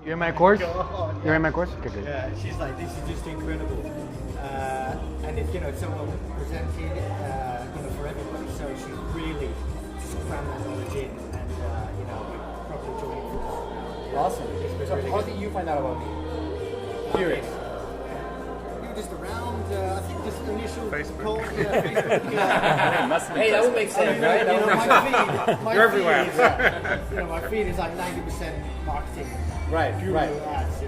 You're in my course? God, You're in my course? Okay, good. Yeah, she's like, this is just incredible. And it's, it's so well presented, for everybody. So she really just crammed that knowledge in and, properly joined force. Awesome. So really how good. did you find out about me? Curious. You were just around, I think just initial Facebook. call, Facebook. Hey, that would make sense, right? That would make sense. My You're feed everywhere. is, my feed is like 90% marketing. Right, Guru right. ads, so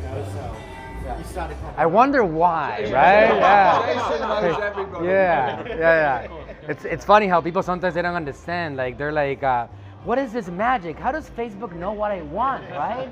Yeah. you started. I wonder why, right? Yeah. knows everybody. Yeah. It's funny how people sometimes they don't understand. Like they're like, what is this magic? How does Facebook know what I want, right?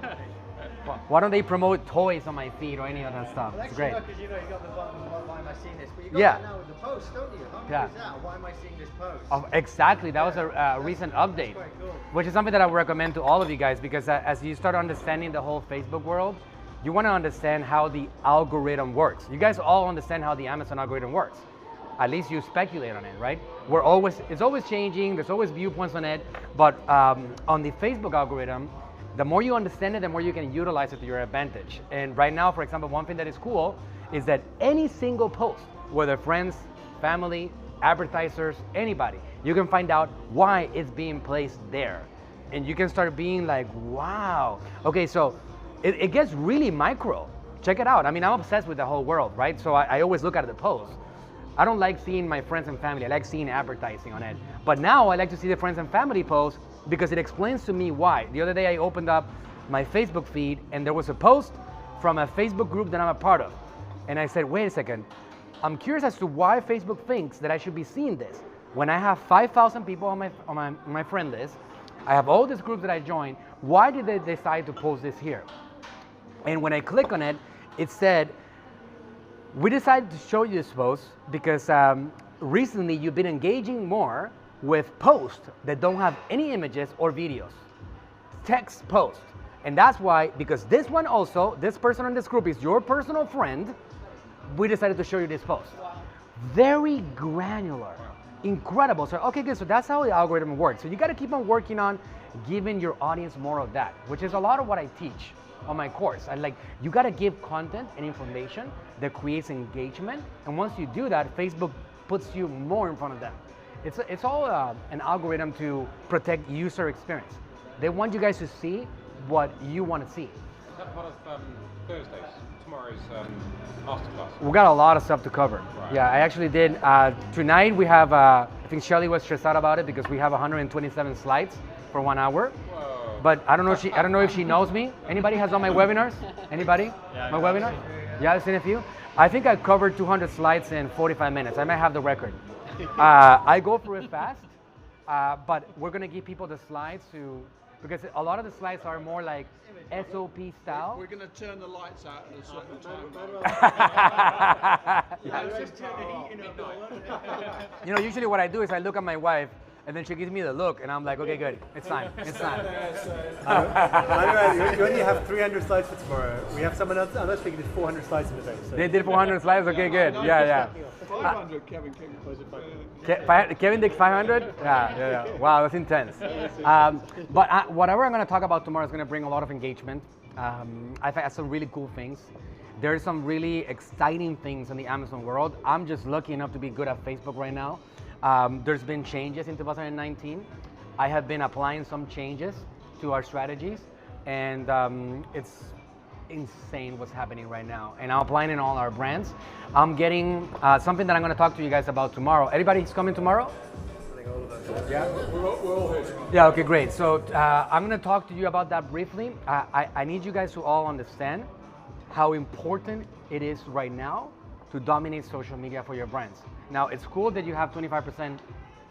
Why don't they promote toys on my feed or any of that stuff? Well, It's great. because you got the button, why am I seeing this? But you got Yeah. that now with the post, don't you? How cool Yeah. is that? Why am I seeing this post? Oh, exactly. That was a recent update, quite cool. which is something that I would recommend to all of you guys because as you start understanding the whole Facebook world, you want to understand how the algorithm works. You guys all understand how the Amazon algorithm works. At least you speculate on it, right? It's always changing. There's always viewpoints on it. But on the Facebook algorithm, the more you understand it, the more you can utilize it to your advantage. And right now, for example, one thing that is cool is that any single post, whether friends, family, advertisers, anybody, you can find out why it's being placed there. And you can start being like, wow. Okay, so it gets really micro. Check it out. I mean, I'm obsessed with the whole world, right? So I always look at the post. I don't like seeing my friends and family. I like seeing advertising on it. But now I like to see the friends and family posts because it explains to me why. The other day I opened up my Facebook feed and there was a post from a Facebook group that I'm a part of. And I said, wait a second. I'm curious as to why Facebook thinks that I should be seeing this. When I have 5,000 people on my friend list, I have all these groups that I joined. Why did they decide to post this here? And when I click on it, it said, we decided to show you this post because recently you've been engaging more with posts that don't have any images or videos. Text post. And that's why, because this one also, this person in this group is your personal friend, we decided to show you this post. Very granular. Incredible. So, okay, good. So that's how the algorithm works. So you got to keep on working on giving your audience more of that, which is a lot of what I teach on my course. You got to give content and information that creates engagement. And once you do that, Facebook puts you more in front of them. It's all an algorithm to protect user experience. They want you guys to see what you want to see. Is that part of Thursdays? Tomorrow's masterclass? We got a lot of stuff to cover. Right. Yeah, I actually did. Tonight we have, I think Shelly was stressed out about it because we have 127 slides for 1 hour. Whoa. But I don't know if she knows me. Anybody has done my webinars? Anybody? Yeah, My webinar? Yeah, I've seen a few. I think I covered 200 slides in 45 minutes. I might have the record. I go through it fast, but we're gonna give people the slides because a lot of the slides are more like SOP style. We're going to turn the lights out at a certain time. You know, usually what I do is I look at my wife and then she gives me the look and I'm like, okay, good, it's time, it's time. Manuel, you only have 300 slides for tomorrow. We have someone else speaking did 400 slides in the day. So. They did 400 slides, okay, good, yeah. 500 Kevin King was it? Kevin did 500? Yeah. Wow, that's intense. But whatever I'm going to talk about tomorrow is going to bring a lot of engagement. I've had some really cool things. There's some really exciting things in the Amazon world. I'm just lucky enough to be good at Facebook right now. There's been changes in 2019. I have been applying some changes to our strategies, and it's insane what's happening right now. And I'm applying in all our brands. I'm getting something that I'm going to talk to you guys about tomorrow. Everybody's coming tomorrow? Yeah, we're all here tomorrow. Yeah, okay, great. So I'm going to talk to you about that briefly. I need you guys to all understand how important it is right now to dominate social media for your brands. Now, it's cool that you have 25%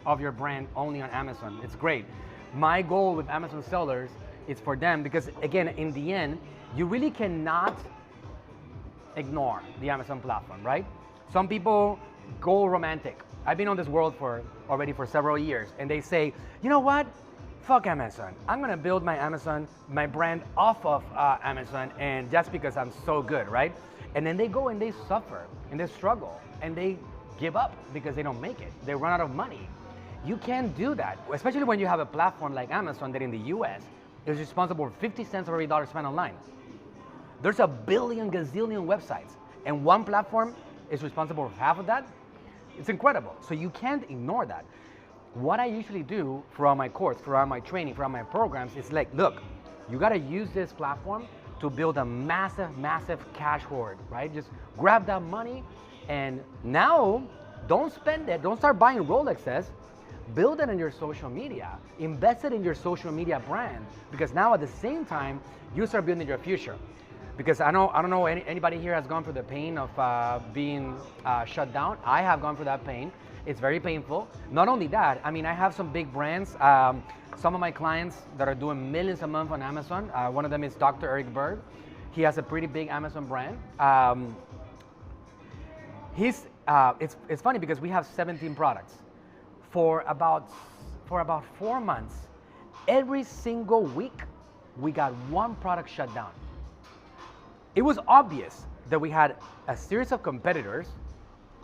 of your brand only on Amazon. It's great. My goal with Amazon sellers is for them, because again, in the end, you really cannot ignore the Amazon platform, right? Some people go romantic. I've been on this world already for several years, and they say, you know what? Fuck Amazon. I'm gonna build my brand off of Amazon, and that's because I'm so good, right? And then they go and they suffer, and they struggle, and they give up because they don't make it. They run out of money. You can't do that, especially when you have a platform like Amazon that in the US is responsible for 50 cents of every dollar spent online. There's a billion gazillion websites, and one platform is responsible for half of that. It's incredible. So you can't ignore that. What I usually do throughout my course, throughout my training, throughout my programs is like, look, you got to use this platform to build a massive, massive cash hoard, right? Just grab that money, and now don't spend it. Don't start buying Rolexes. Build it in your social media. Invest it in your social media brand, because now at the same time, you start building your future. Because I don't know anybody here has gone through the pain of being shut down. I have gone through that pain. It's very painful. Not only that, I mean, I have some big brands. Some of my clients that are doing millions a month on Amazon. One of them is 𝗟𝗢𝗥𝗡. He has a pretty big Amazon brand. It's funny because we have 17 products. For about 4 months, every single week, we got one product shut down. It was obvious that we had a series of competitors,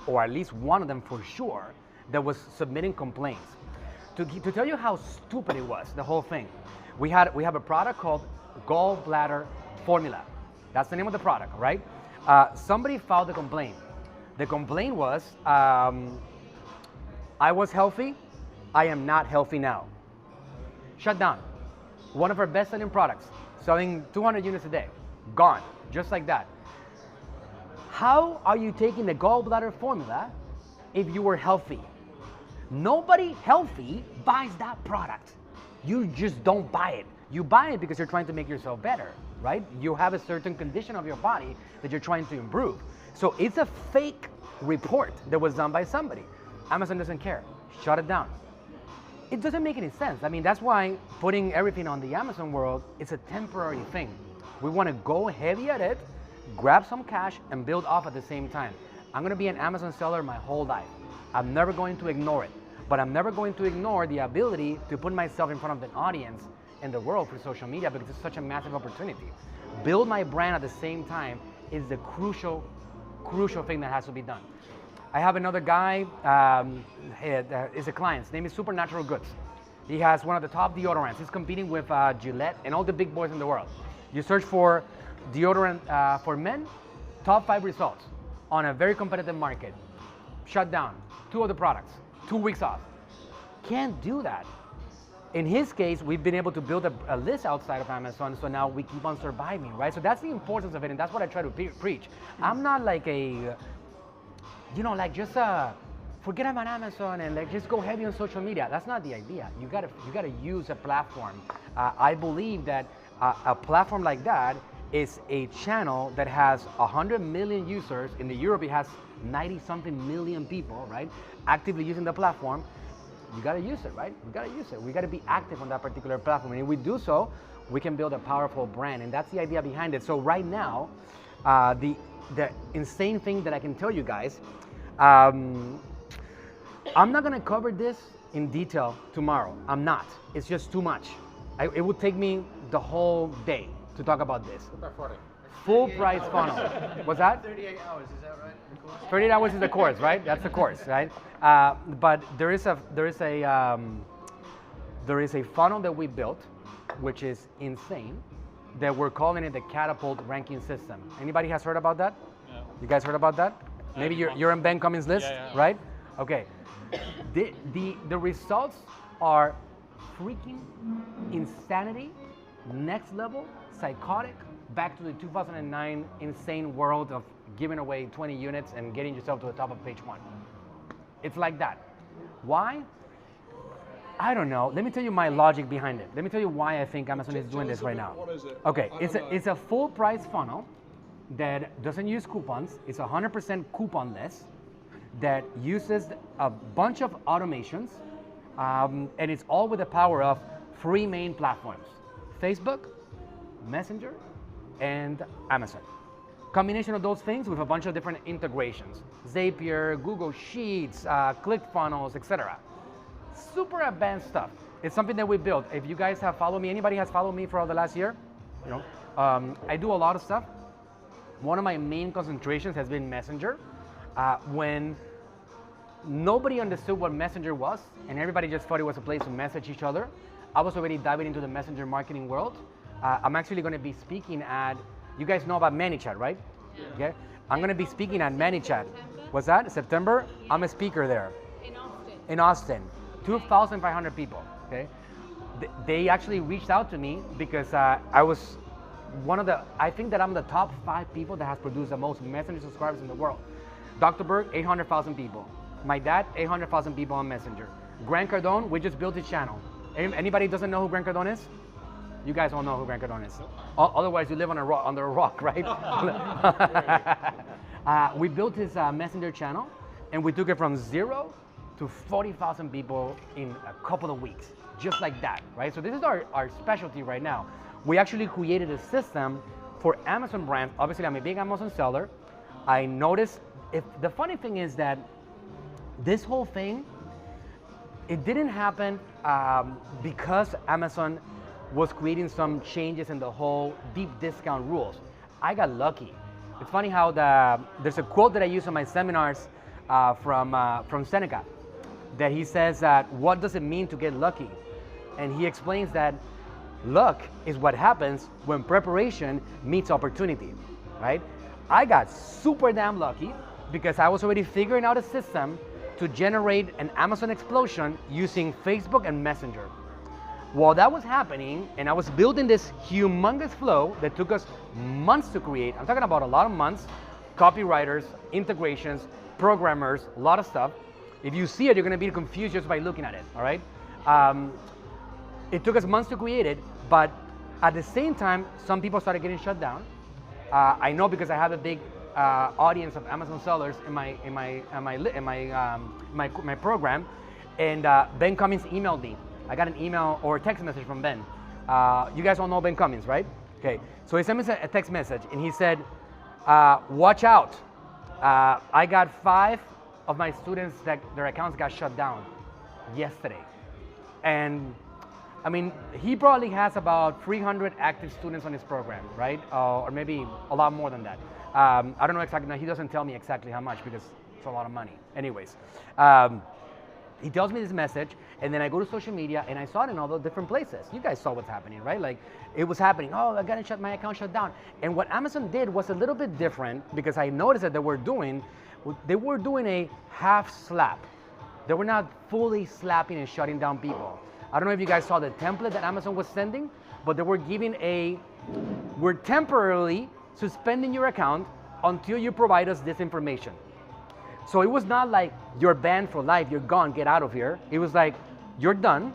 or at least one of them for sure, that was submitting complaints. To tell you how stupid it was, the whole thing, we have a product called gallbladder formula. That's the name of the product, right? Somebody filed a complaint. The complaint was, I was healthy, I am not healthy now. Shut down. One of our best-selling products, selling 200 units a day, gone, just like that. How are you taking the gallbladder formula if you were healthy? Nobody healthy buys that product. You just don't buy it. You buy it because you're trying to make yourself better, right? You have a certain condition of your body that you're trying to improve. So it's a fake report that was done by somebody. Amazon doesn't care. Shut it down. It doesn't make any sense. I mean, that's why putting everything on the Amazon world is a temporary thing. We want to go heavy at it, grab some cash, and build off at the same time. I'm going to be an Amazon seller my whole life. I'm never going to ignore it. But I'm never going to ignore the ability to put myself in front of an audience in the world for social media, because it's such a massive opportunity. Build my brand at the same time is the crucial thing that has to be done. I have another guy, is a client. His name is Supernatural Goods. He has one of the top deodorants. He's competing with Gillette and all the big boys in the world. You search for deodorant for men, top 5 results on a very competitive market. Shut down. 2 of the products, 2 weeks off. Can't do that. In his case, we've been able to build a list outside of Amazon, so now we keep on surviving, right? So that's the importance of it, and that's what I try to preach. I'm not like a, like just forget about Amazon and like just go heavy on social media. That's not the idea. You gotta use a platform. I believe that a platform like that is a channel that has 100 million users. In Europe, it has 90-something million people, right, actively using the platform. You got to use it, right? We got to use it. We got to be active on that particular platform. And if we do so, we can build a powerful brand. And that's the idea behind it. So right now, the insane thing that I can tell you guys, I'm not going to cover this in detail tomorrow. I'm not. It's just too much. It would take me the whole day to talk about this. About Friday. Full price funnel. What's that? 38 hours, is that right? The course? 38 hours is the course, right? That's the course, right? But there is a funnel that we built, which is insane, that we're calling it the Catapult ranking system. Anybody has heard about that? Yeah. You guys heard about that? Maybe you're in Ben Cummings' list, Yeah. right? Okay. The results are freaking insanity, next level, psychotic, back to the 2009 insane world of giving away 20 units and getting yourself to the top of page 1. It's like that. Why? I don't know. Let me tell you my logic behind it. Let me tell you why I think Amazon is doing this right now. What is it? Okay, I don't know. it's a full price funnel that doesn't use coupons. It's 100% couponless, that uses a bunch of automations, and it's all with the power of 3 main platforms: Facebook, Messenger, and Amazon. Combination of those things with a bunch of different integrations: Zapier, Google Sheets, ClickFunnels, etc. Super advanced stuff. It's something that we built. If you guys have followed me, anybody has followed me for the last year, I do a lot of stuff. One of my main concentrations has been Messenger. When nobody understood what Messenger was, and everybody just thought it was a place to message each other, I was already diving into the Messenger marketing world. I'm actually going to be speaking at You guys know about ManyChat, right? Okay. I'm gonna be speaking at ManyChat. What's that? September? I'm a speaker there. In Austin. 2,500 people. Okay. They actually reached out to me because I was I think that I'm the top 5 people that has produced the most Messenger subscribers in the world. Dr. Berg, 800,000 people. My dad, 800,000 people on Messenger. Grant Cardone, we just built his channel. Anybody doesn't know who Grant Cardone is? You guys all know who Grant Cardone is. Otherwise, you live on under a rock, right? We built his Messenger channel, and we took it from 0 to 40,000 people in a couple of weeks, just like that, right? So this is our specialty right now. We actually created a system for Amazon brands. Obviously, I'm a big Amazon seller. I noticed, the funny thing is that this whole thing, it didn't happen because Amazon was creating some changes in the whole deep discount rules. I got lucky. It's funny how there's a quote that I use in my seminars from Seneca, that he says that, what does it mean to get lucky? And he explains that luck is what happens when preparation meets opportunity, right? I got super damn lucky because I was already figuring out a system to generate an Amazon explosion using Facebook and Messenger. While that was happening, and I was building this humongous flow that took us months to create, I'm talking about a lot of months, copywriters, integrations, programmers, a lot of stuff. If you see it, you're gonna be confused just by looking at it, all right? It took us months to create it, but at the same time, some people started getting shut down. I know because I have a big audience of Amazon sellers in my program, and Ben Cummins emailed me. I got an email or a text message from Ben. You guys all know Ben Cummins, right? Okay, so he sent me a text message, and he said, watch out. I got 5 of my students that their accounts got shut down yesterday. And I mean, he probably has about 300 active students on his program, right? Or maybe a lot more than that. I don't know exactly, he doesn't tell me exactly how much because it's a lot of money. Anyways, he tells me this message, and then I go to social media and I saw it in all the different places. You guys saw what's happening, right? Like, it was happening. Oh, my account shut down. And what Amazon did was a little bit different because I noticed that they were doing a half slap. They were not fully slapping and shutting down people. I don't know if you guys saw the template that Amazon was sending, but they were giving we're temporarily suspending your account until you provide us this information. So it was not like you're banned for life, you're gone, get out of here. It was like, you're done,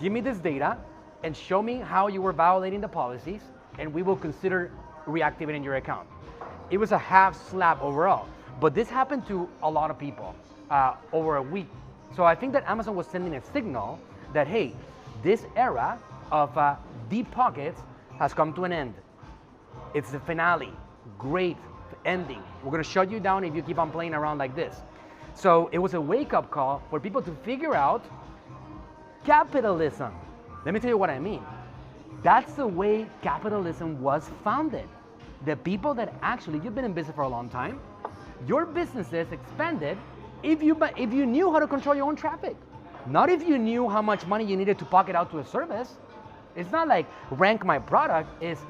give me this data, and show me how you were violating the policies, and we will consider reactivating your account. It was a half slap overall, but this happened to a lot of people over a week. So I think that Amazon was sending a signal that, hey, this era of deep pockets has come to an end. It's the finale, great ending. We're gonna shut you down if you keep on playing around like this. So it was a wake-up call for people to figure out capitalism. Let me tell you what I mean. That's the way capitalism was founded. The people that actually, you've been in business for a long time, your businesses expanded if you knew how to control your own traffic. Not if you knew how much money you needed to pocket out to a service. It's not like rank my product, it's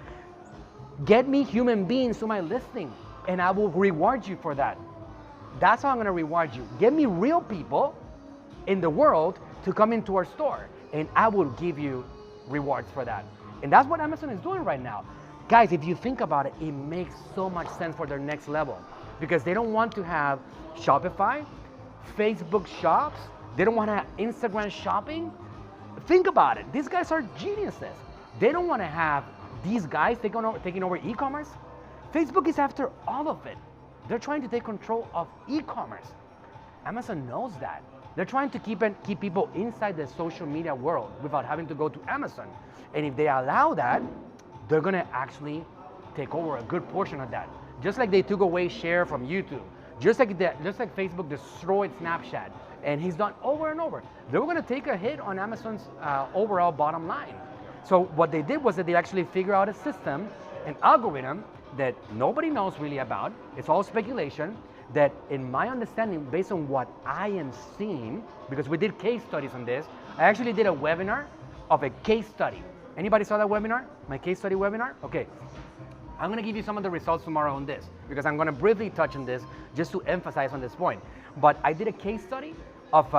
get me human beings to my listing and I will reward you for that. That's how I'm gonna reward you. Get me real people in the world to come into our store and I will give you rewards for that. And that's what Amazon is doing right now. Guys, if you think about it, it makes so much sense for their next level because they don't want to have Shopify, Facebook shops, they don't want to have Instagram shopping. Think about it. These guys are geniuses. They don't want to have these guys taking over e-commerce. Facebook is after all of it. They're trying to take control of e-commerce. Amazon knows that. They're trying to keep people inside the social media world without having to go to Amazon. And if they allow that, they're going to actually take over a good portion of that. Just like they took away share from YouTube. Just like Facebook destroyed Snapchat. And he's done over and over. They were going to take a hit on Amazon's overall bottom line. So what they did was that they actually figured out a system, an algorithm that nobody knows really about. It's all speculation that in my understanding, based on what I am seeing, because we did case studies on this, I actually did a webinar of a case study. Anybody saw that webinar? My case study webinar? Okay. I'm gonna give you some of the results tomorrow on this, because I'm gonna briefly touch on this just to emphasize on this point. But I did a case study of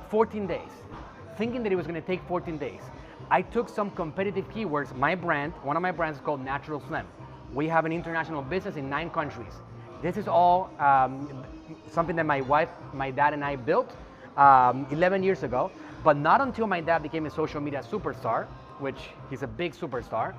14 days, thinking that it was gonna take 14 days. I took some competitive keywords. My brand, one of my brands is called Natural Slim. We have an international business in 9 countries. This is all something that my wife, my dad, and I built 11 years ago. But not until my dad became a social media superstar, which he's a big superstar,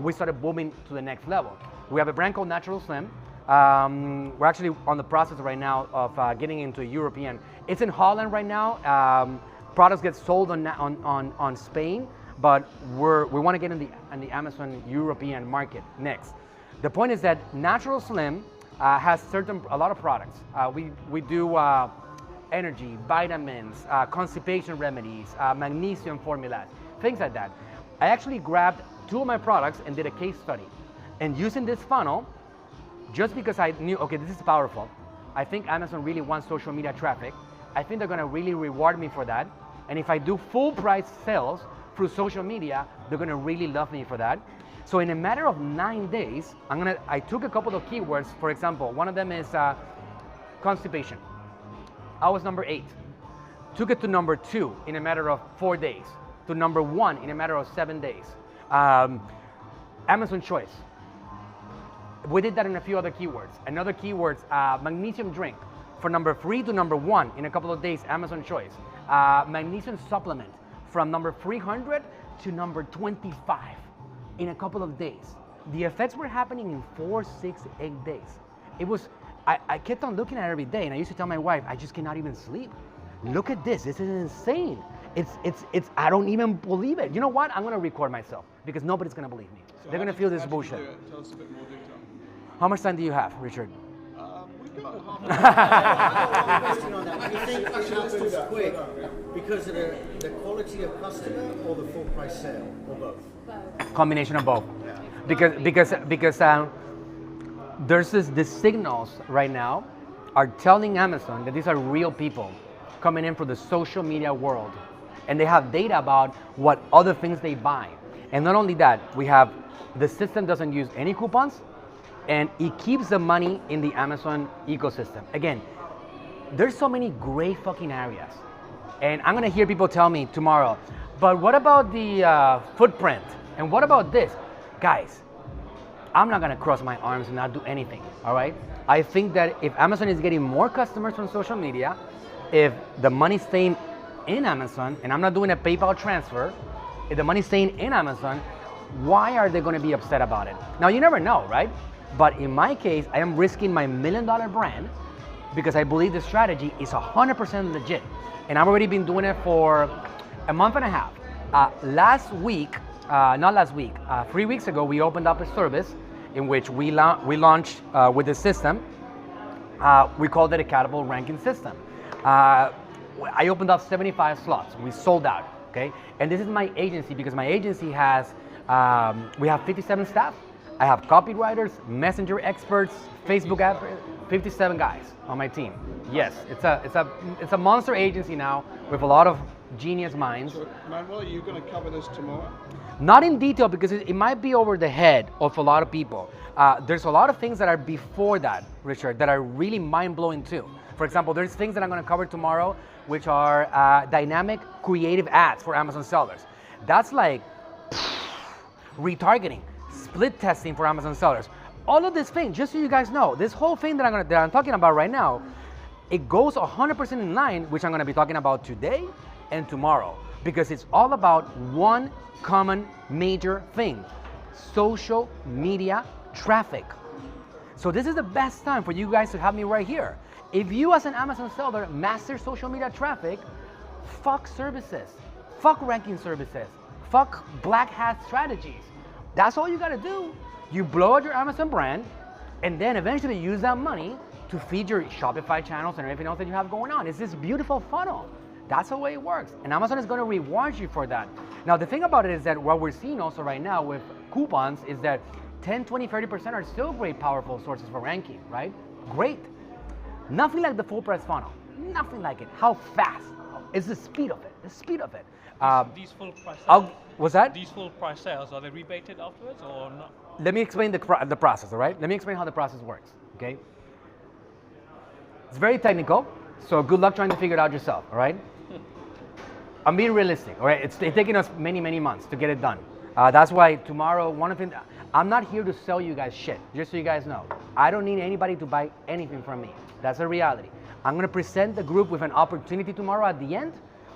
we started booming to the next level. We have a brand called Natural Slim. We're actually on the process right now of getting into European. It's in Holland right now. Products get sold on Spain, but we want to get in the Amazon European market next. The point is that Natural Slim has a lot of products. We do energy, vitamins, constipation remedies, magnesium formulas, things like that. I actually grabbed 2 of my products and did a case study. And using this funnel, just because I knew, okay, this is powerful. I think Amazon really wants social media traffic. I think they're gonna really reward me for that. And if I do full price sales through social media, they're gonna really love me for that. So in a matter of 9 days, I took a couple of keywords. For example, one of them is constipation. I was number 8. Took it to number 2 in a matter of 4 days. To number 1 in a matter of 7 days. Amazon choice. We did that in a few other keywords. Another keywords, magnesium drink. From number 3 to number 1 in a couple of days, Amazon choice. Magnesium supplement from number 300 to number 25 in a couple of days. The effects were happening in 4, 6, 8 days. It was, I kept on looking at it every day, and I used to tell my wife, I just cannot even sleep. Look at this is insane. It's, I don't even believe it. You know what? I'm gonna record myself because nobody's gonna believe me. So They're gonna feel this bullshit. Tell us a bit more detail. How much time do you have, Richard? We've got half Question on that. Do you think it happens quick because of the quality of customer or the full price sale, or both? Combination of both. Because there's the signals right now are telling Amazon that these are real people coming in from the social media world, and they have data about what other things they buy. And not only that, the system doesn't use any coupons, and it keeps the money in the Amazon ecosystem. Again, there's so many gray fucking areas. And I'm gonna hear people tell me tomorrow, but what about the footprint? And what about this? Guys, I'm not gonna cross my arms and not do anything, all right? I think that if Amazon is getting more customers from social media, if the money's staying in Amazon, and I'm not doing a PayPal transfer, if the money's staying in Amazon, why are they gonna be upset about it? Now, you never know, right? But in my case, I am risking my $1 million brand because I believe the strategy is 100% legit. And I've already been doing it for a month and a half. Last week, 3 weeks ago, we opened up a service in which we launched with the system. We called it a catapult ranking system. I opened up 75 slots. We sold out, okay? And this is my agency because my agency has, we have 57 staff. I have copywriters, messenger experts, Facebook app, 57 guys on my team. Yes, it's a monster agency now with a lot of genius minds. So, Manuel, are you going to cover this tomorrow? Not in detail because it might be over the head of a lot of people. There's a lot of things that are before that, Richard, that are really mind-blowing too. For example, there's things that I'm going to cover tomorrow, which are dynamic creative ads for Amazon sellers. That's like retargeting, split testing for Amazon sellers. All of this thing, just so you guys know, this whole thing that I'm talking about right now, it goes 100% in line, which I'm going to be talking about today and tomorrow, because it's all about one common major thing: social media traffic. So this is the best time for you guys to have me right here. If you as an Amazon seller master social media traffic, fuck services, fuck ranking services, fuck black hat strategies. That's all you gotta do. You blow out your Amazon brand, and then eventually use that money to feed your Shopify channels and everything else that you have going on. It's this beautiful funnel. That's the way it works. And Amazon is gonna reward you for that. Now, the thing about it is that what we're seeing also right now with coupons is that 10, 20, 30% are still great, powerful sources for ranking, right? Great. Nothing like the full price funnel. Nothing like it. How fast? It's the speed of it. The speed of it. These full price sales, Was that? these full price sales, are they rebated afterwards or not? let me explain the process, all right? Let me explain how the process works, okay? It's very technical, so good luck trying to figure it out yourself, all right? I'm being realistic, all right? It's taking us many, many months to get it done. That's why tomorrow, I'm not here to sell you guys shit, just so you guys know. I don't need anybody to buy anything from me. That's a reality. I'm gonna present the group with an opportunity tomorrow at the end,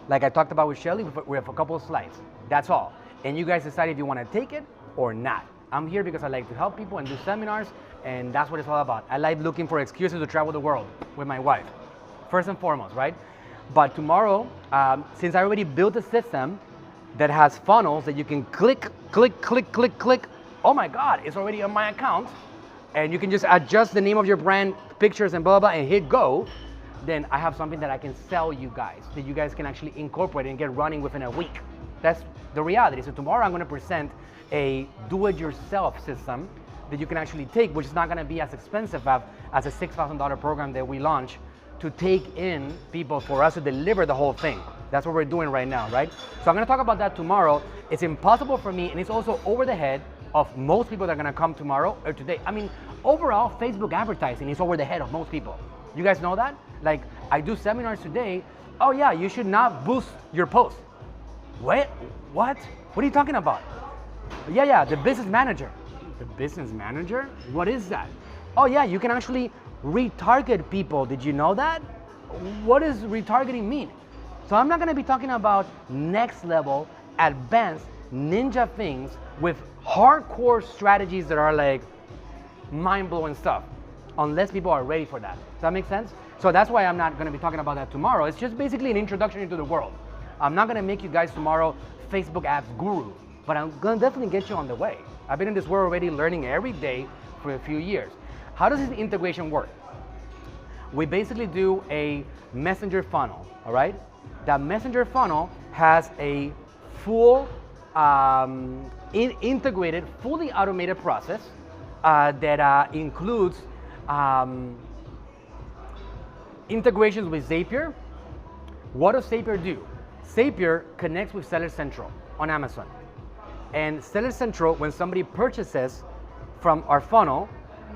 like I talked about with Shelly, we have a couple of slides. That's all. And you guys decide if you wanna take it or not. I'm here because I like to help people and do seminars, and that's what it's all about. I like looking for excuses to travel the world with my wife, first and foremost, right? But tomorrow, since I already built a system that has funnels that you can click, click, click, click, click. Oh my God, it's already on my account. And you can just adjust the name of your brand, pictures and blah, blah, blah, and hit go. Then I have something that I can sell you guys, that you guys can actually incorporate and get running within a week. That's the reality. So tomorrow I'm gonna present a do-it-yourself system that you can actually take, which is not gonna be as expensive as a $6,000 program that we launch to take in people for us to deliver the whole thing. That's what we're doing right now, right? So I'm gonna talk about that tomorrow. It's impossible for me, and it's also over the head of most people that are gonna come tomorrow or today. I mean, overall, Facebook advertising is over the head of most people. You guys know that? Like, I do seminars today. Oh yeah, you should not boost your post. What? What? What are you talking about? Yeah, the business manager. The business manager? What is that? Oh yeah, you can actually retarget people. Did you know that? What does retargeting mean? So I'm not gonna be talking about next level, advanced ninja things with hardcore strategies that are like mind-blowing stuff, unless people are ready for that. Does that make sense? So that's why I'm not gonna be talking about that tomorrow. It's just basically an introduction into the world. I'm not gonna make you guys tomorrow Facebook ads guru, but I'm gonna definitely get you on the way. I've been in this world already learning every day for a few years. How does this integration work? We basically do a messenger funnel, all right? That messenger funnel has a full integrated, fully automated process that includes integrations with Zapier. What does Zapier do? Zapier connects with Seller Central on Amazon. And Seller Central, when somebody purchases from our funnel,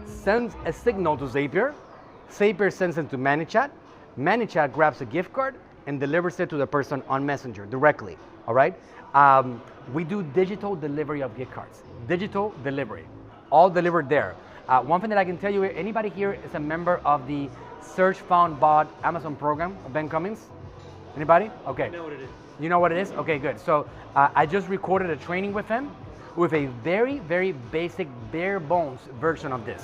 sends a signal to Zapier. Zapier sends it to ManyChat. ManyChat grabs a gift card and delivers it to the person on Messenger directly, all right? We do digital delivery of gift cards. Digital delivery, all delivered there. One thing that I can tell you, anybody here is a member of the Search, Found, Bought Amazon program of Ben Cummings? Anybody? Okay. I know what it is. You know what it is? Okay, good. So I just recorded a training with him with a very, very basic, bare bones version of this.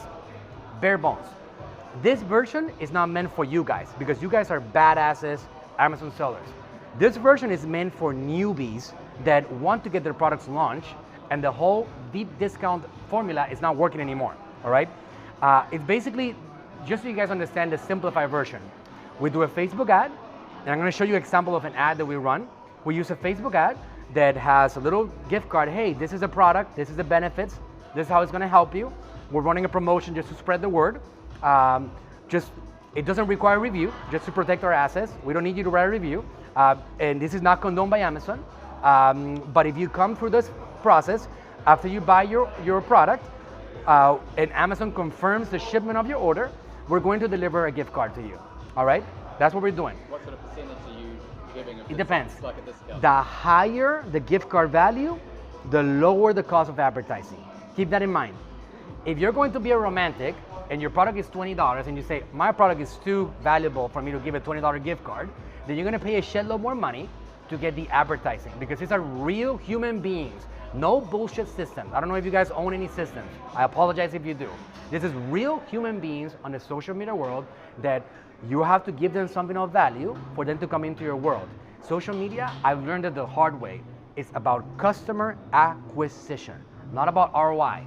Bare bones. This version is not meant for you guys because you guys are badasses Amazon sellers. This version is meant for newbies that want to get their products launched, and the whole deep discount formula is not working anymore, all right? It's basically, just so you guys understand the simplified version. We do a Facebook ad, and I'm gonna show you an example of an ad that we run. We use a Facebook ad that has a little gift card. Hey, this is a product, this is the benefits, this is how it's gonna help you. We're running a promotion just to spread the word. It doesn't require a review, just to protect our assets. We don't need you to write a review. And this is not condoned by Amazon. But if you come through this process, after you buy your product, and Amazon confirms the shipment of your order, we're going to deliver a gift card to you, all right? That's what we're doing. What sort of percentage are you giving? It depends. It's like a discount. The higher the gift card value, the lower the cost of advertising. Keep that in mind. If you're going to be a romantic and your product is $20 and you say, my product is too valuable for me to give a $20 gift card, then you're gonna pay a shitload more money to get the advertising because these are real human beings. No bullshit systems. I don't know if you guys own any systems. I apologize if you do. This is real human beings on the social media world that you have to give them something of value for them to come into your world. Social media, I've learned it the hard way. It's about customer acquisition, not about ROI.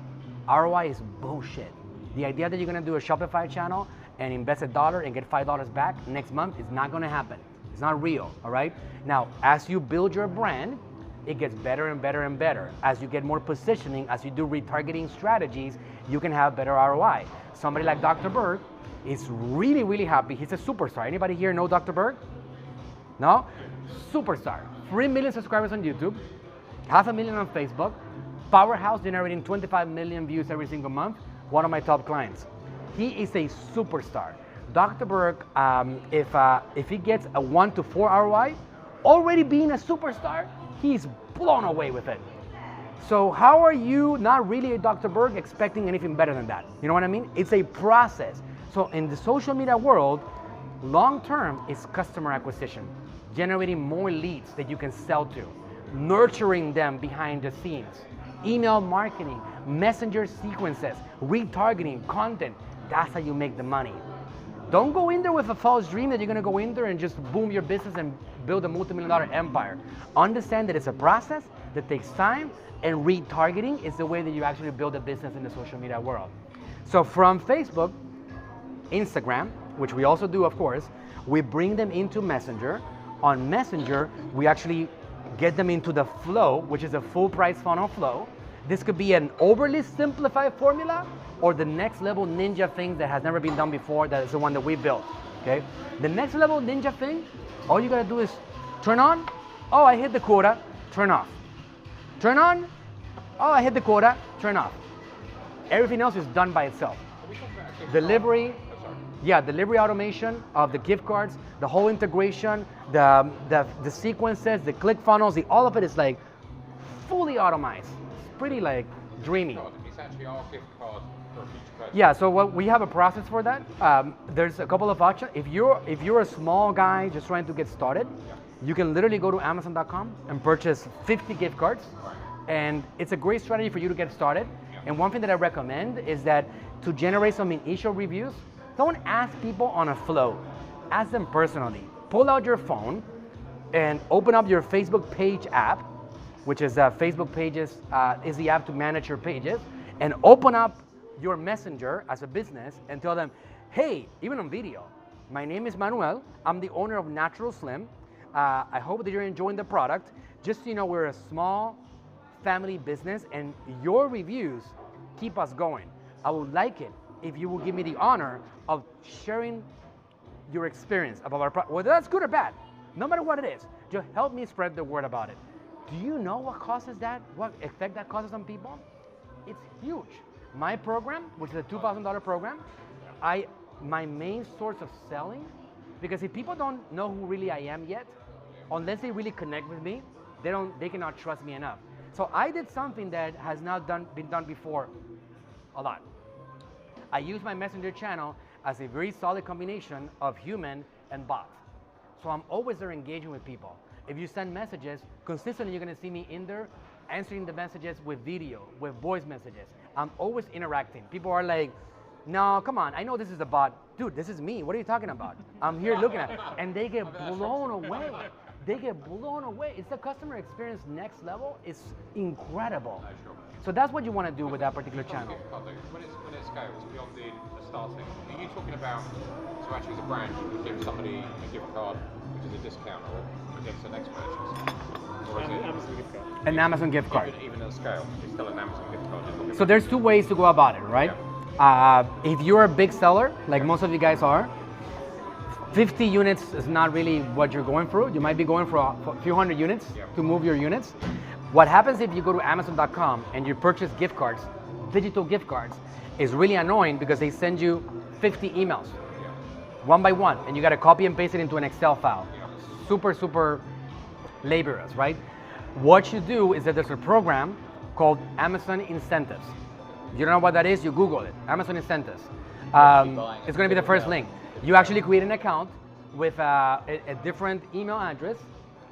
ROI is bullshit. The idea that you're gonna do a Shopify channel and invest $1 and get $5 back next month is not gonna happen. It's not real, all right? Now, as you build your brand, it gets better and better and better. As you get more positioning, as you do retargeting strategies, you can have better ROI. Somebody like Dr. Berg is really, really happy. He's a superstar. Anybody here know Dr. Berg? No? Superstar. 3 million subscribers on YouTube, 500,000 on Facebook, powerhouse generating 25 million views every single month, one of my top clients. He is a superstar. Dr. Berg, if he gets a 1 to 4 ROI, already being a superstar, he's blown away with it. So how are you not really a Dr. Berg expecting anything better than that? You know what I mean? It's a process. So in the social media world, long term is customer acquisition, generating more leads that you can sell to, nurturing them behind the scenes, email marketing, messenger sequences, retargeting, content. That's how you make the money. Don't go in there with a false dream that you're gonna go in there and just boom your business and build a multi-million-dollar empire. Understand that it's a process that takes time, and retargeting is the way that you actually build a business in the social media world. So from Facebook, Instagram, which we also do, of course, we bring them into Messenger. On Messenger, we actually get them into the flow, which is a full price funnel flow. This could be an overly simplified formula or the next level ninja thing that has never been done before. That is the one that we built, okay? The next level ninja thing, all you gotta do is turn on, oh, I hit the quota, turn off. Turn on, oh, I hit the quota, turn off. Everything else is done by itself. Delivery, yeah, delivery automation of the gift cards, the whole integration, the sequences, the click funnels, all of it is like fully automized. It's pretty like dreamy. It's actually our gift card for a future purchase. Yeah, so we have a process for that. There's a couple of options. If you're a small guy just trying to get started, you can literally go to Amazon.com and purchase 50 gift cards. And it's a great strategy for you to get started. And one thing that I recommend is that to generate some initial reviews, don't ask people on a flow. Ask them personally. Pull out your phone and open up your Facebook page app, which is Facebook Pages is the app to manage your pages, and open up your Messenger as a business and tell them, hey, even on video, my name is Manuel. I'm the owner of Natural Slim. I hope that you're enjoying the product. Just so you know, we're a small family business and your reviews keep us going. I would like it if you will give me the honor of sharing your experience about our product, whether that's good or bad, no matter what it is, just help me spread the word about it. Do you know what causes that? What effect that causes on people? It's huge. My program, which is a $2,000 program, my main source of selling, because if people don't know who really I am yet, unless they really connect with me, they cannot trust me enough. So I did something that has not been done before a lot. I use my Messenger channel as a very solid combination of human and bot. So I'm always there engaging with people. If you send messages, consistently you're gonna see me in there answering the messages with video, with voice messages. I'm always interacting. People are like, no, come on, I know this is a bot. Dude, this is me, what are you talking about? I'm here looking at it. And they get blown away. They get blown away. It's the customer experience next level. It's incredible. So that's what you want to do with that particular channel. When it scales beyond the starting, are you talking about, so actually as a brand, you could give somebody a gift card, which is a discount, or against the next purchase? Or is it Amazon gift card. An Amazon gift card. even at scale, it's still an Amazon gift card? So there's two ways to go about it, right? If you're a big seller, like most of you guys are, 50 units is not really what you're going through. You might be going for a few hundred units to move your units. What happens if you go to Amazon.com and you purchase gift cards, digital gift cards, is really annoying because they send you 50 emails, one by one, and you got to copy and paste it into an Excel file. Super, super laborious, right? What you do is that there's a program called Amazon Incentives. You don't know what that is, you Google it, Amazon Incentives. It's going to be the first link. You actually create an account with a different email address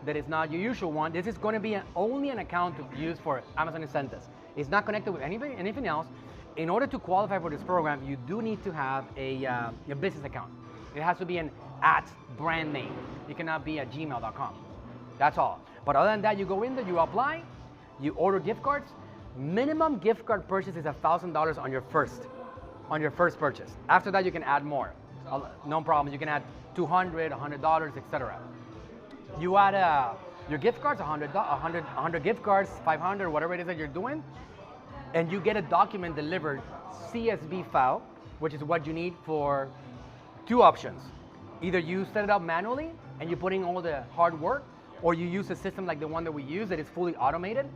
that is not your usual one. This is going to be only an account to use for Amazon Incentives. It's not connected with anything else. In order to qualify for this program, you do need to have a business account. It has to be an @brand name. It cannot be at gmail.com. That's all. But other than that, you go in there, you apply, you order gift cards. Minimum gift card purchase is $1,000 on your first purchase. After that, you can add more. No problem. You can add $200, $100, etc. You add your gift cards, 100 gift cards, 500, whatever it is that you're doing, and you get a document delivered, CSV file, which is what you need for two options. Either you set it up manually and you put in all the hard work, or you use a system like the one that we use that is fully automated.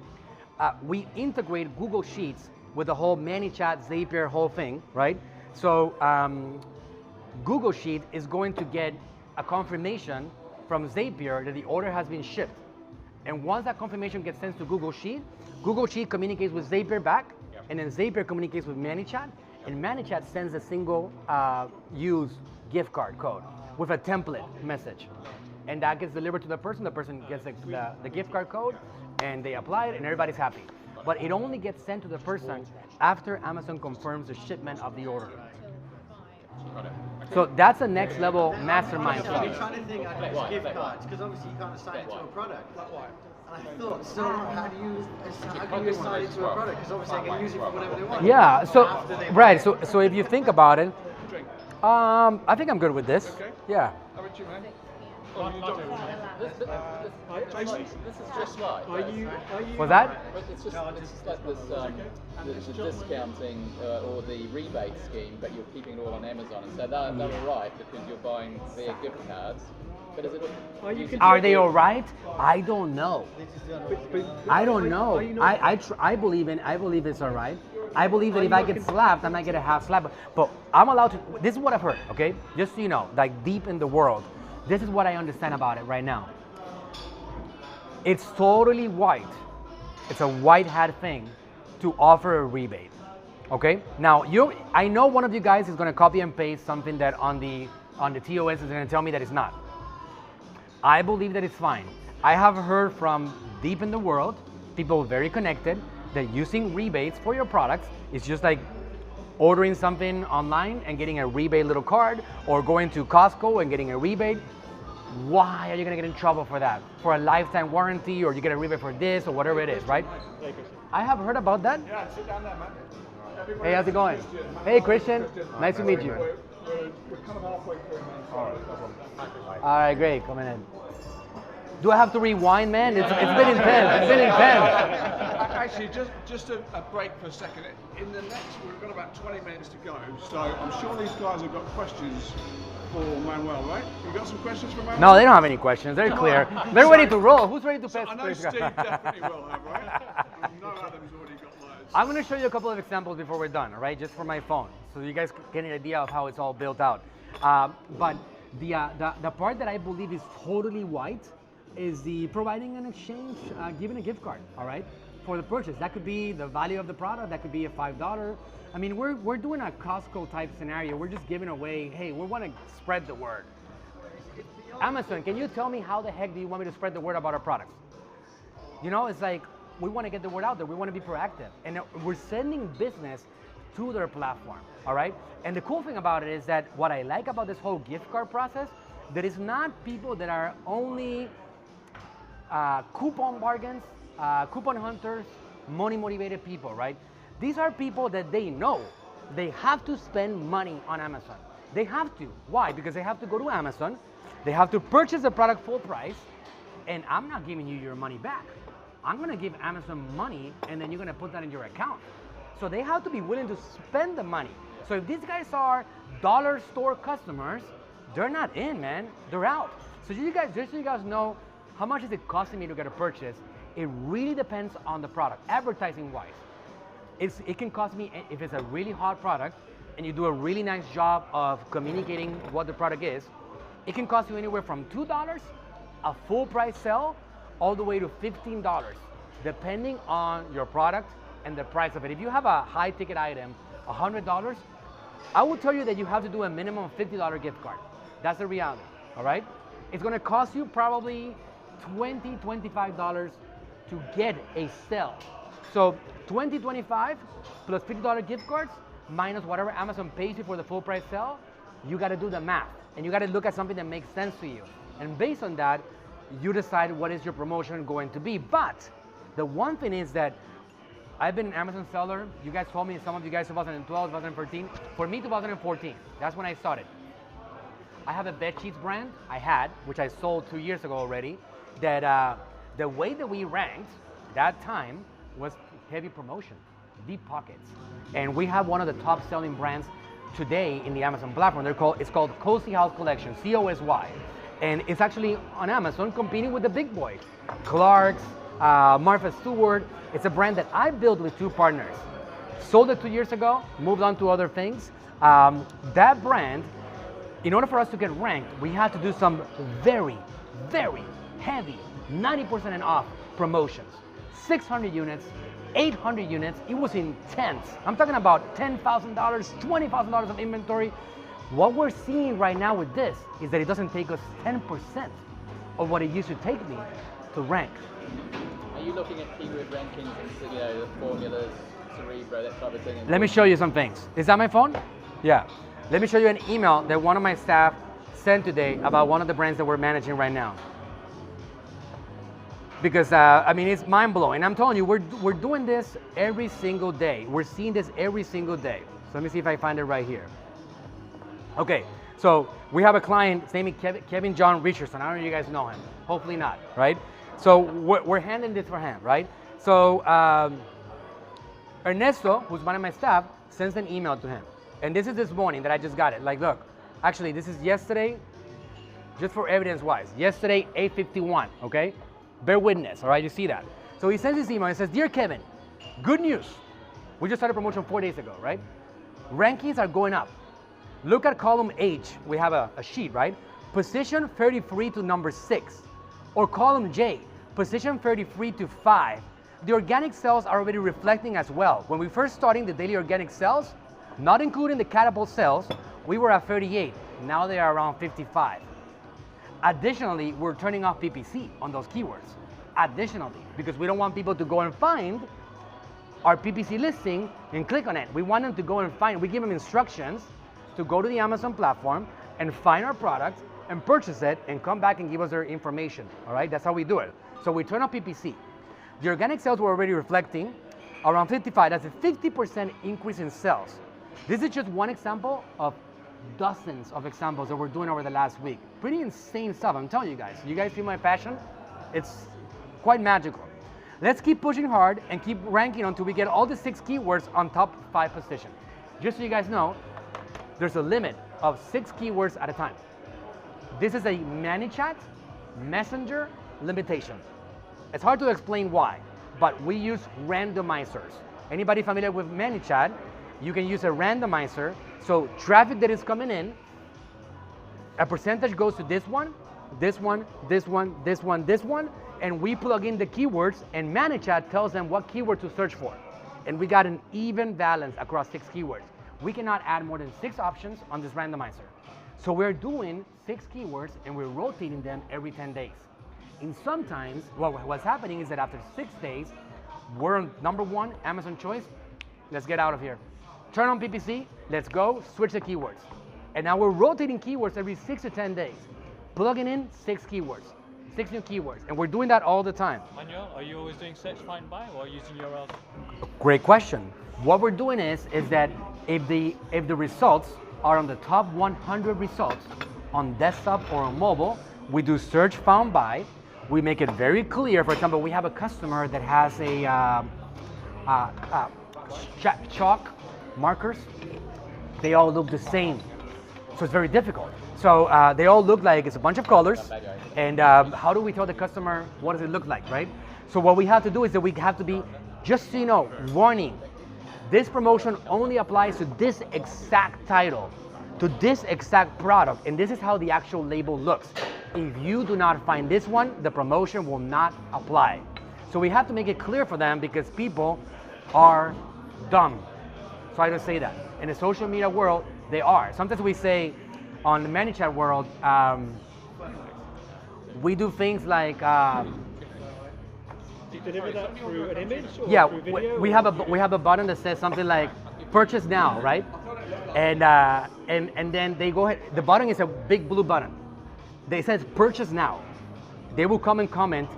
we integrate Google Sheets with the whole ManyChat, Zapier, whole thing, right? So Google Sheet is going to get a confirmation from Zapier that the order has been shipped. And once that confirmation gets sent to Google Sheet communicates with Zapier back, and then Zapier communicates with ManyChat, and ManyChat sends a single use gift card code with a template message. And that gets delivered to the person gets the gift card code, and they apply it, and everybody's happy. But it only gets sent to the person after Amazon confirms the shipment of the order. Got it. So that's a next level mastermind I'm stuff. trying to think of these gift cards, because obviously you can't assign it to a product. And I thought, so how do you assign it to a product? Because obviously they can use it for whatever they want. Yeah, so, right, so if you think about it, I think I'm good with this. Okay. Yeah. How about you, man? Oh, you don't. This is just right. Was that? But it's just like this, the discounting or the rebate scheme, but you're keeping it all on Amazon, and so they're all right because you're buying their gift cards. But is it? Are they all right? I don't know. I don't know. I believe it's all right. I believe that if I get slapped, I might get a half slap. But I'm allowed to. This is what I've heard. Okay, just so you know, like deep in the world, this is what I understand about it right now. It's totally white. It's a white hat thing to offer a rebate. Okay. Now I know one of you guys is going to copy and paste something that on the TOS is going to tell me that it's not. I believe that it's fine. I have heard from deep in the world, people very connected, that using rebates for your products is just like ordering something online and getting a rebate little card, or going to Costco and getting a rebate. Why are you gonna get in trouble for that? For a lifetime warranty, or you get a rebate for this, or whatever it is, right? I have heard about that. Yeah, sit down there, man. Hey, how's it going? Hey, Christian. Nice to meet you. We're kind of halfway through, man. All right, great. Coming in. Do I have to rewind, man? It's been intense. It's been intense. Actually, just a break for a second. In the next, we've got about 20 minutes to go, so I'm sure these guys have got questions for Manuel, right? You got some questions for Manuel? No, they don't have any questions. They're clear. They're ready to roll. Who's ready to So pass? I know Steve definitely will have, right? I know Adam's already got loads. I'm going to show you a couple of examples before we're done, all right? Just for my phone, so you guys get an idea of how it's all built out. But the part that I believe is totally white is the providing an exchange, giving a gift card, all right, for the purchase. That could be the value of the product. That could be a $5. I mean, we're doing a Costco type scenario. We're just giving away, hey, we want to spread the word. Amazon, can you tell me how the heck do you want me to spread the word about our products? You know, it's like, we want to get the word out there. We want to be proactive. And we're sending business to their platform, all right? And the cool thing about it is that what I like about this whole gift card process, that it's not people that are only coupon bargains, coupon hunters, money motivated people, right? These are people that they know they have to spend money on Amazon. They have to. Why? Because they have to go to Amazon, they have to purchase the product full price, and I'm not giving you your money back. I'm gonna give Amazon money, and then you're gonna put that in your account. So they have to be willing to spend the money. So if these guys are dollar store customers, they're not in, man. They're out. So you guys, just so you guys know, how much is it costing me to get a purchase? It really depends on the product. Advertising wise, it can cost me, if it's a really hot product and you do a really nice job of communicating what the product is, it can cost you anywhere from $2, a full price sale, all the way to $15, depending on your product and the price of it. If you have a high ticket item, $100, I will tell you that you have to do a minimum of $50 gift card. That's the reality, all right? It's gonna cost you probably $20, $25 to get a sale. So $20, $25 plus $50 gift cards minus whatever Amazon pays you for the full price sale, you gotta do the math. And you gotta look at something that makes sense to you. And based on that, you decide what is your promotion going to be. But the one thing is that I've been an Amazon seller. You guys told me, some of you guys, 2012, 2013. For me, 2014. That's when I started. I have a bed sheets brand I had, which I sold 2 years ago already, that the way that we ranked that time was heavy promotion, deep pockets. And we have one of the top selling brands today in the Amazon platform. It's called Cozy House Collection, COSY. And it's actually on Amazon competing with the big boys, Clark's, Martha Stewart. It's a brand that I built with 2 partners. Sold it 2 years ago, moved on to other things. That brand, in order for us to get ranked, we had to do some very, very heavy, 90% off promotions. 600 units, 800 units, it was intense. I'm talking about $10,000, $20,000 of inventory. What we're seeing right now with this is that it doesn't take us 10% of what it used to take me to rank. Are you looking at keyword rankings and the formulas, Cerebro, that type of thing? Let me show you some things. Is that my phone? Yeah. Let me show you an email that one of my staff sent today about one of the brands that we're managing right now. Because, I mean, it's mind-blowing. I'm telling you, we're doing this every single day. We're seeing this every single day. So let me see if I find it right here. Okay, so we have a client, his name is Kevin John Richardson. I don't know if you guys know him. Hopefully not, right? So we're handling this for him, right? So Ernesto, who's one of my staff, sends an email to him. And this is this morning that I just got it. Like, look, actually, this is yesterday, just for evidence-wise. Yesterday, 8:51, okay? Bear witness, all right? You see that. So he sends this email and says, Dear Kevin, good news. We just started promotion 4 days ago, right? Rankings are going up. Look at column H. We have a sheet, right? Position 33 to number 6. Or column J, position 33 to 5. The organic sales are already reflecting as well. When we first started the daily organic sales, not including the catapult sales, we were at 38. Now they are around 55. Additionally, we're turning off PPC on those keywords. Additionally, because we don't want people to go and find our PPC listing and click on it. We want them to go and find, we give them instructions to go to the Amazon platform and find our product and purchase it and come back and give us their information, all right? That's how we do it. So we turn off PPC. The organic sales were already reflecting around 55. That's a 50% increase in sales. This is just one example of dozens of examples that we're doing over the last week. Pretty insane stuff, I'm telling you guys. You guys see my passion? It's quite magical. Let's keep pushing hard and keep ranking until we get all the 6 keywords on top 5 position. Just so you guys know, there's a limit of 6 keywords at a time. This is a ManyChat messenger limitation. It's hard to explain why, but we use randomizers. Anybody familiar with ManyChat? You can use a randomizer. So traffic that is coming in, a percentage goes to this one, this one, this one, this one, this one, and we plug in the keywords and ManyChat tells them what keyword to search for. And we got an even balance across 6 keywords. We cannot add more than 6 options on this randomizer. So we're doing 6 keywords and we're rotating them every 10 days. And sometimes, what's happening is that after 6 days, we're on number 1, Amazon choice, let's get out of here. Turn on PPC, let's go, switch the keywords. And now we're rotating keywords every 6 to 10 days, plugging in 6 keywords, 6 new keywords, and we're doing that all the time. Manuel, are you always doing search, find, buy, or using URLs? Great question. What we're doing is that if the results are on the top 100 results on desktop or on mobile, we do search, found by. We make it very clear. For example, we have a customer that has a chalk markers. They all look the same, so it's very difficult. So they all look like it's a bunch of colors, and how do we tell the customer what does it look like, right? So what we have to do is that we have to be, just so you know, warning, this promotion only applies to this exact title, to this exact product, and this is how the actual label looks. If you do not find this one, the promotion will not apply. So we have to make it clear for them because people are dumb. So I don't say that. In the social media world, they are. Sometimes we say on the ManyChat world, we do things like Do you deliver that through an image or yeah, through video? we have a button that says something like purchase now, right? And then they go ahead. The button is a big blue button. They says purchase now. They will come and comment,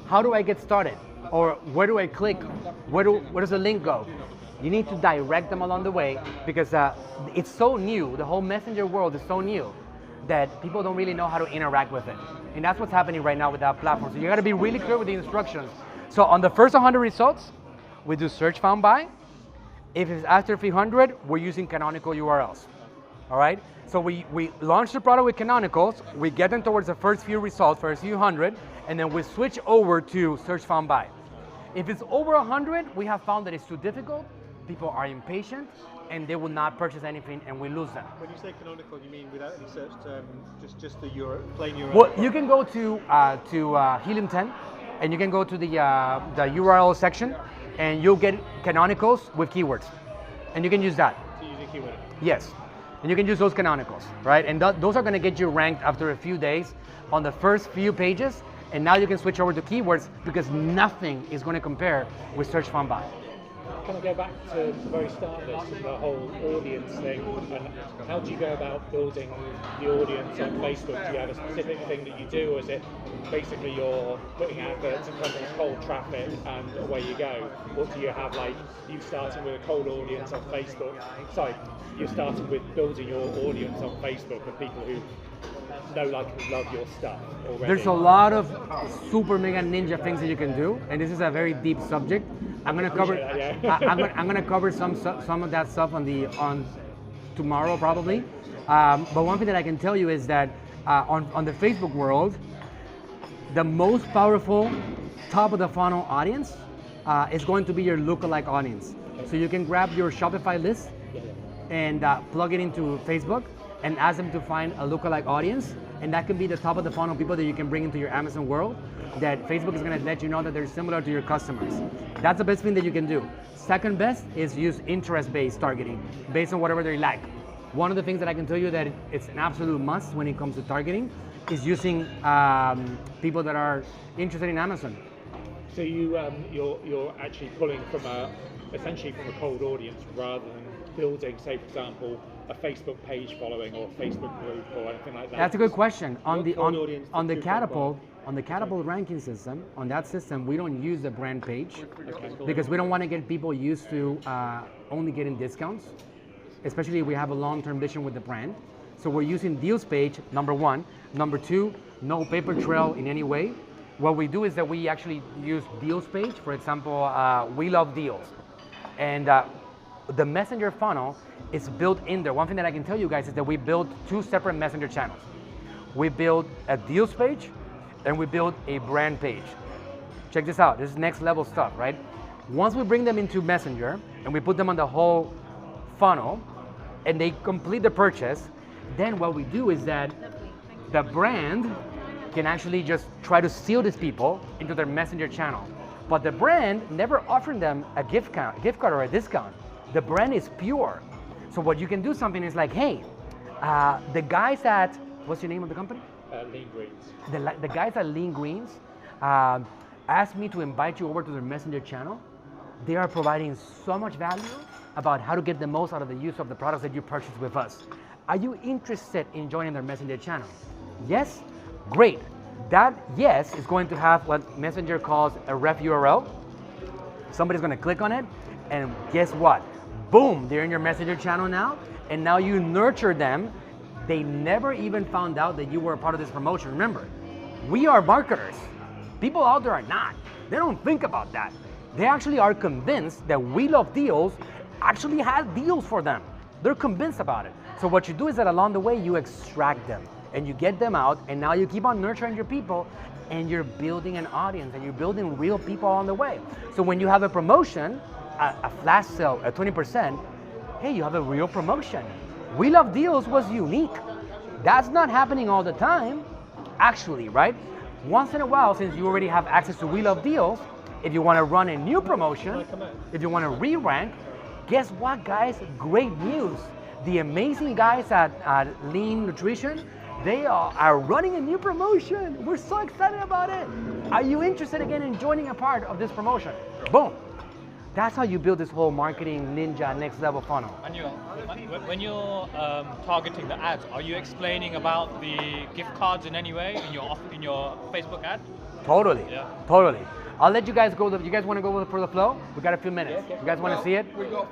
how do I get started? Or where do I click? Where does the link go? You need to direct them along the way because it's so new. The whole messenger world is so new that people don't really know how to interact with it. And that's what's happening right now with that platform. So you got to be really clear with the instructions. So on the first 100 results, we do search found by. If it's after 300, we're using canonical URLs. all right? So we launch the product with canonicals, we get them towards the first few results, first few hundred, and then we switch over to search found by. If it's over 100, we have found that it's too difficult, people are impatient, and they will not purchase anything, and we lose them. When you say canonical, you mean without any search term, just the plain URL? Well, you can go to Helium 10, and you can go to the URL section, and you'll get canonicals with keywords, and you can use that. So using keyword. Yes, and you can use those canonicals, right? And those are going to get you ranked after a few days on the first few pages, and now you can switch over to keywords because nothing is going to compare with search found by. Can I go back to the very start of this, the whole audience thing, and how do you go about building the audience on Facebook? Do you have a specific thing that you do, or is it basically you're putting adverts in front of cold traffic and away you go? Or do you have, like, you starting with a cold audience on Facebook? Sorry, you're starting with building your audience on Facebook of people who know, like, and love your stuff already. There's a lot of super mega ninja things that you can do, and this is a very deep subject. I'm gonna cover. I'm gonna cover some of that stuff on tomorrow probably. But one thing that I can tell you is that on the Facebook world, the most powerful top of the funnel audience is going to be your lookalike audience. So you can grab your Shopify list and plug it into Facebook and ask them to find a lookalike audience, and that can be the top of the funnel people that you can bring into your Amazon world, that Facebook is going to let you know that they're similar to your customers. That's the best thing that you can do. Second best is use interest-based targeting, based on whatever they like. One of the things that I can tell you that it's an absolute must when it comes to targeting is using people that are interested in Amazon. So you're actually pulling from essentially from a cold audience rather than building, say for example, a Facebook page following or a Facebook group or anything like that. That's a good question. On the Catapult ranking system, on that system, we don't use the brand page because we don't want to get people used to only getting discounts, especially if we have a long-term vision with the brand. So we're using deals page, number one. Number two, no paper trail in any way. What we do is that we actually use deals page. For example, we love deals. And the messenger funnel is built in there. One thing that I can tell you guys is that we built two separate messenger channels. We build a deals page and we build a brand page. Check this out, this is next level stuff, right? Once we bring them into Messenger and we put them on the whole funnel and they complete the purchase, then what we do is that the brand can actually just try to steal these people into their Messenger channel. But the brand never offering them a gift card or a discount. The brand is pure. So what you can do something is like, hey, the guys at, what's your name of the company? Lean Greens. The guys at Lean Greens asked me to invite you over to their Messenger channel. They are providing so much value about how to get the most out of the use of the products that you purchase with us. Are you interested in joining their Messenger channel? Yes? Great. That yes is going to have what Messenger calls a ref URL. Somebody's going to click on it, and guess what? Boom, they're in your Messenger channel now, and now you nurture them. They never even found out that you were a part of this promotion. Remember, we are marketers. People out there are not. They don't think about that. They actually are convinced that We Love Deals actually has deals for them. They're convinced about it. So what you do is that along the way, you extract them and you get them out, and now you keep on nurturing your people, and you're building an audience, and you're building real people on the way. So when you have a promotion, a flash sale at 20%, hey, you have a real promotion. We Love Deals was unique. That's not happening all the time, actually, right? Once in a while, since you already have access to We Love Deals, if you want to run a new promotion, if you want to re-rank, guess what, guys? Great news. The amazing guys at Lean Nutrition, they are running a new promotion. We're so excited about it. Are you interested again in joining a part of this promotion? Boom. That's how you build this whole marketing ninja next level funnel. Manuel, when you're targeting the ads, are you explaining about the gift cards in any way in your Facebook ad? Totally. Yeah. Totally. I'll let you guys go. You guys want to go for the flow? We got a few minutes. You guys want to see it? We got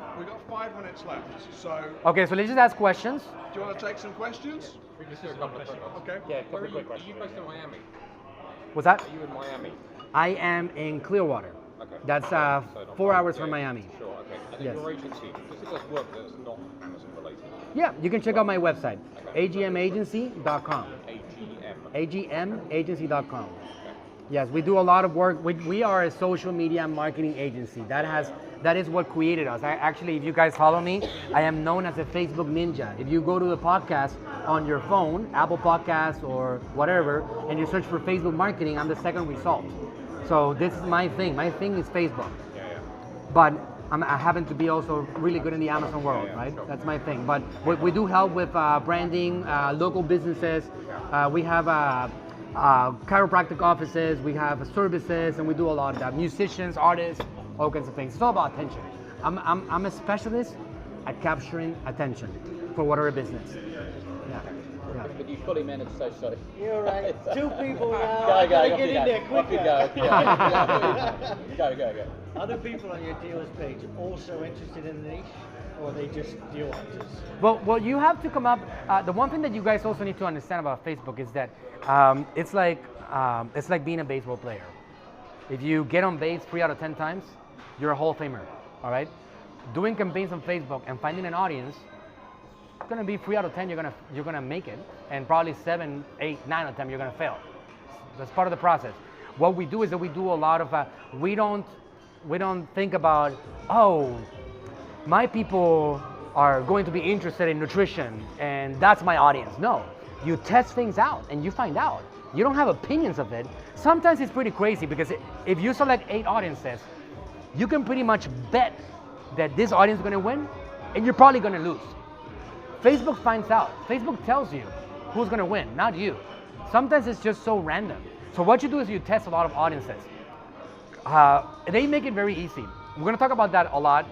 5 minutes left. So. Okay, so let's just ask questions. Do you want to take some questions? We just do a couple of questions. Okay. Yeah, Where are you? quick Are question. you based in Miami? What's that? Are you in Miami? I am in Clearwater. Okay. That's So not 4 hours yeah, from Miami. Sure. Okay. And Yes. then your agency, because it does work that's not Amazon related. Yeah, you can check out my website, agmagency.com. agmagency.com. Yes, we do a lot of work. We are a social media marketing agency. That is what created us. Actually, if you guys follow me, I am known as a Facebook ninja. If you go to the podcast on your phone, Apple Podcasts or whatever, and you search for Facebook marketing, I'm the second result. So this is my thing. My thing is Facebook. But I happen to be also really good in the Amazon world, right? Sure. That's my thing. But we do help with branding, local businesses. We have chiropractic offices, we have services, and we do a lot of that. Musicians, artists, all kinds of things. It's all about attention. I'm a specialist at capturing attention for whatever business. Yeah. But you fully manage social. You're right. 2 people now. Go. Get in there quicker. Go. Other people on your dealers page also interested in the niche, or are they just deal hunters? Well, you have to come up. The one thing that you guys also need to understand about Facebook is that it's like being a baseball player. If you get on base 3 out of 10 times, you're a Hall of Famer. All right. Doing campaigns on Facebook and finding an audience, it's gonna be 3 out of 10. You're gonna make it, and probably 7, 8, 9 of them you're gonna fail. That's part of the process. What we do is that we do a lot of. We don't think about, oh, my people are going to be interested in nutrition and that's my audience. No, you test things out and you find out. You don't have opinions of it. Sometimes it's pretty crazy because if you select 8 audiences, you can pretty much bet that this audience is going to win and you're probably going to lose. Facebook finds out. Facebook tells you who's going to win, not you. Sometimes it's just so random. So what you do is you test a lot of audiences. They make it very easy. We're going to talk about that a lot.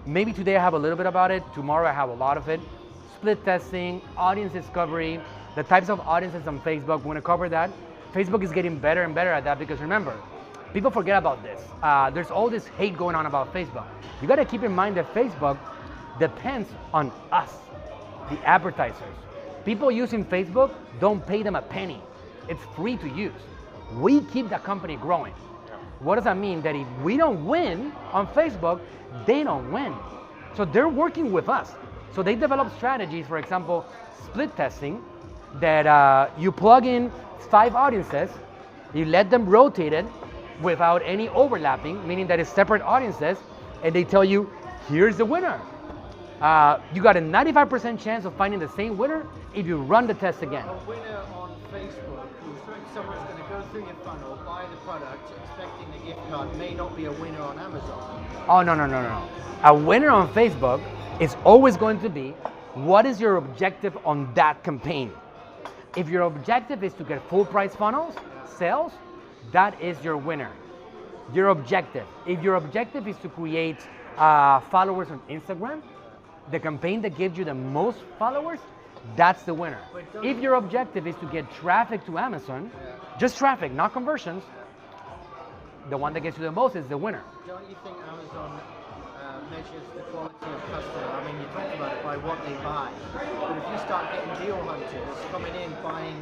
Maybe today I have a little bit about it. Tomorrow I have a lot of it. Split testing, audience discovery, the types of audiences on Facebook. We're going to cover that. Facebook is getting better and better at that because remember, people forget about this. There's all this hate going on about Facebook. You got to keep in mind that Facebook depends on us, the advertisers. People using Facebook don't pay them a penny. It's free to use. We keep that company growing. What does that mean? That if we don't win on Facebook, they don't win. So they're working with us. So they develop strategies, for example, split testing, that you plug in 5 audiences, you let them rotate it without any overlapping, meaning that it's separate audiences, and they tell you, here's the winner. You got a 95% chance of finding the same winner if you run the test again. A winner on Facebook, someone's going to go through your funnel, buy the product, expecting the gift card, may not be a winner on Amazon. Oh, no. A winner on Facebook is always going to be, what is your objective on that campaign? If your objective is to get full price funnels, sales, that is your winner. Your objective. If your objective is to create followers on Instagram, the campaign that gives you the most followers, that's the winner. If your objective is to get traffic to Amazon, just traffic, not conversions, the one that gets you the most is the winner. Don't you think Amazon measures the quality of customer? I mean, you talked about it by what they buy. But if you start getting deal hunters coming in buying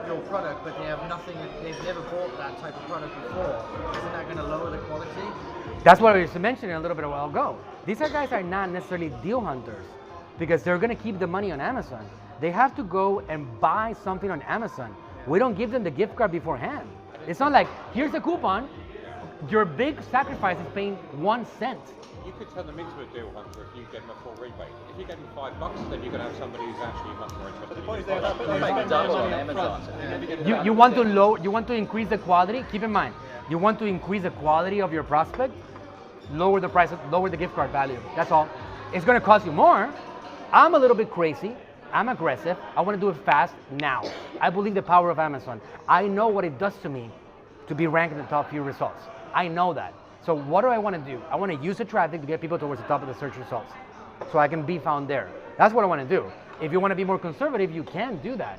your product, but they have nothing, they've never bought that type of product before, isn't that going to lower the quality? That's what I was mentioning a little bit a while ago. These guys are not necessarily deal hunters because they're going to keep the money on Amazon. They have to go and buy something on Amazon. We don't give them the gift card beforehand. It's not like, here's the coupon. Your big sacrifice is paying 1 cent. You could turn them into a deal hunter if you get them a full rebate. If you get them $5, then you're going to have somebody who's actually much more interested. You make double on Amazon. You want to increase the quality. Keep in mind, you want to increase the quality of your prospect. Lower the price, lower the gift card value. That's all. It's going to cost you more. I'm a little bit crazy. I'm aggressive. I want to do it fast now. I believe the power of Amazon. I know what it does to me to be ranked in the top few results. I know that. So what do I want to do? I want to use the traffic to get people towards the top of the search results so I can be found there. That's what I want to do. If you want to be more conservative, you can do that.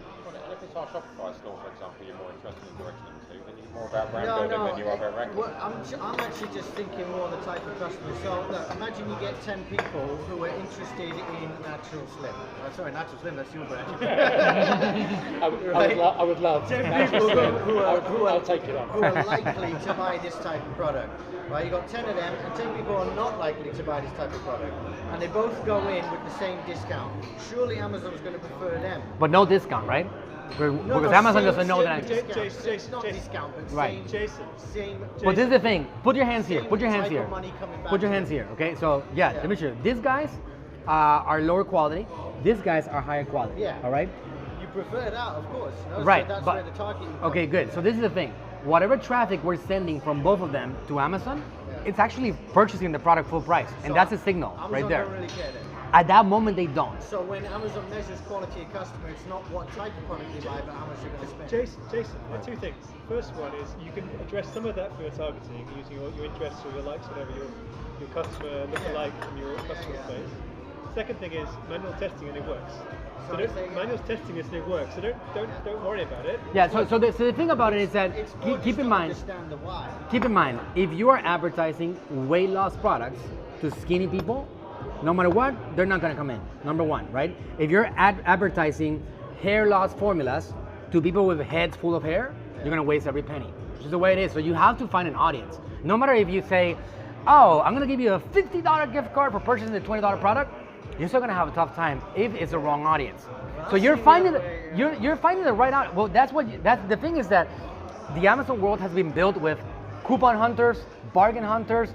If it's our Shopify store, for example, you're more interested in directing them to, then you're more about brand building than you are about ranking. Well, I'm actually just thinking more the type of customer. So look, imagine you get 10 people who are interested in Natural Slim. Sorry, Natural Slim, that's your brand. I would love 10 people I'll take it on. who are likely to buy this type of product. Right, you got 10 of them, and 10 people are not likely to buy this type of product, and they both go in with the same discount. Surely Amazon's going to prefer them. But no discount, right? Because Amazon doesn't know that. Jason, not discount, but right. Same. But this is the thing. Put your hands here. Put your hands type here. of money coming back Put your to hands you. here. Okay. So yeah, let me show you. These guys are lower quality. These guys are higher quality. Yeah. All right. You prefer that, of course. No? Right. So that's but where the targeting comes okay, good. So this is the thing. Whatever traffic we're sending from both of them to Amazon, it's actually purchasing the product full price, and that's a signal Amazon right there. Don't really care then. At that moment, they don't. So when Amazon measures quality of customer, it's not what type of product they buy, but how much you're going to spend. Jason, there are two things. First one is you can address some of that for your targeting using your interests or your likes, whatever your customer looks like from your customer space. Second thing is manual testing and it works. So manual testing is and it works. So don't worry about it. Yeah. So the thing about it is that keep in mind. Understand the why. Keep in mind, if you are advertising weight loss products to skinny people, no matter what, they're not going to come in. Number one, right? If you're advertising hair loss formulas to people with heads full of hair, you're going to waste every penny. Which is the way it is. So you have to find an audience. No matter if you say, oh, I'm going to give you a $50 gift card for purchasing a $20 product, you're still going to have a tough time if it's the wrong audience. So you're finding the right audience. Well, that's the thing is that the Amazon world has been built with coupon hunters, bargain hunters,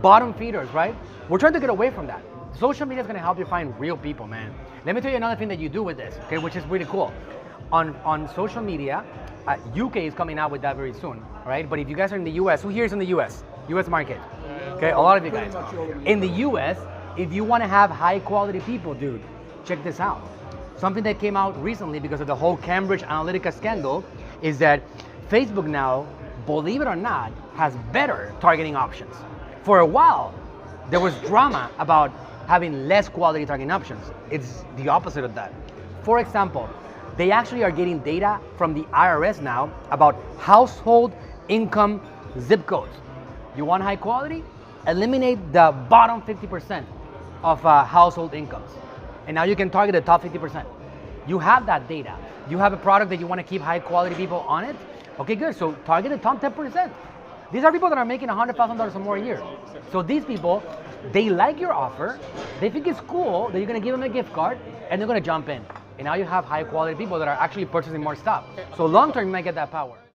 bottom feeders, right? We're trying to get away from that. Social media is going to help you find real people, man. Let me tell you another thing that you do with this, okay, which is really cool. On social media, UK is coming out with that very soon, right? But if you guys are in the US, who here is in the US? US market, okay? A lot of you guys. In the US, if you want to have high quality people, dude, check this out. Something that came out recently because of the whole Cambridge Analytica scandal is that Facebook now, believe it or not, has better targeting options. For a while, there was drama about having less quality targeting options. It's the opposite of that. For example, they actually are getting data from the IRS now about household income zip codes. You want high quality? Eliminate the bottom 50% of household incomes. And now you can target the top 50%. You have that data. You have a product that you want to keep high quality people on it. Okay, good. So target the top 10%. These are people that are making $100,000 or more a year. So these people, they like your offer. They think it's cool that you're going to give them a gift card, and they're going to jump in. And now you have high quality people that are actually purchasing more stuff. So long term, you might get that power.